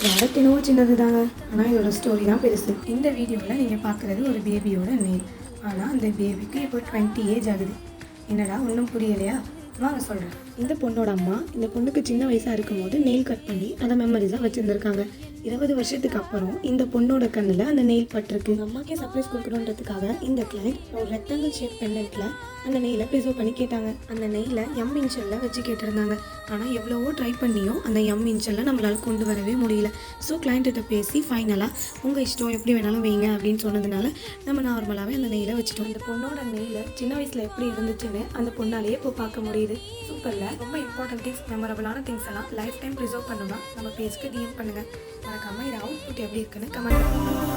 Product என்னவோ சின்னது தாங்க, ஆனால் இதோட ஸ்டோரி தான் பெருசு. இந்த வீடியோவில் நீங்கள் பார்க்குறது ஒரு பேபியோட நெயில். ஆனால் அந்த பேபிக்கு இப்போ 20 ஏஜ் ஆகுது. என்னடா ஒன்றும் புரியலையா? வாங்க சொல்கிறேன். இந்த பொண்ணோட அம்மா இந்த பொண்ணுக்கு சின்ன வயசாக இருக்கும்போது நெயில் கட் பண்ணி அதை மெமரிஸாக வச்சுருந்துருக்காங்க. 20 வருஷத்துக்கு அப்புறம் இந்த பொண்ணோட கண்ணில் அந்த நெயில் பட்டிருக்கு. அம்மாக்கே சர்ப்ரைஸ் கொடுக்கணுன்றதுக்காக இந்த கிளைண்ட் ஒரு ரெக்டாங்கிள் ஷேப் பெண்டன்ட்டில் அந்த நெயிலை ப்ரிசர்வ் பண்ணி கேட்டாங்க. அந்த நெயிலை இன்ஷலில் வச்சு கேட்டிருந்தாங்க. ஆனால் எவ்வளவோ ட்ரை பண்ணியும் அந்த இன்ஷலில் நம்மளால் கொண்டு வரவே முடியல. ஸோ கிளைண்ட்டிட்ட பேசி ஃபைனலாக உங்கள் இஷ்டம் எப்படி வேணாலும் வைங்க அப்படின்னு சொன்னதுனால நம்ம நார்மலாகவே அந்த நெயிலை வச்சுட்டோம். அந்த பொண்ணோட நெயிலை சின்ன வயசில் எப்படி இருந்துச்சுன்னு அந்த பொண்ணாலேயே இப்போ பார்க்க முடியுது. சூப்பரில் ரொம்ப இம்பார்ட்டன்ட் திங்ஸ், மெமரபிளான திங்ஸ் எல்லாம் லைஃப் டைம் ப்ரிசர்வ் பண்ணணும்னா நம்ம பேஜ்க்கு டிஎம் பண்ணுங்கள். மறக்காம இது அவுட்புட் எப்படி இருக்குன்னு கமெண்ட் பண்ணுங்க.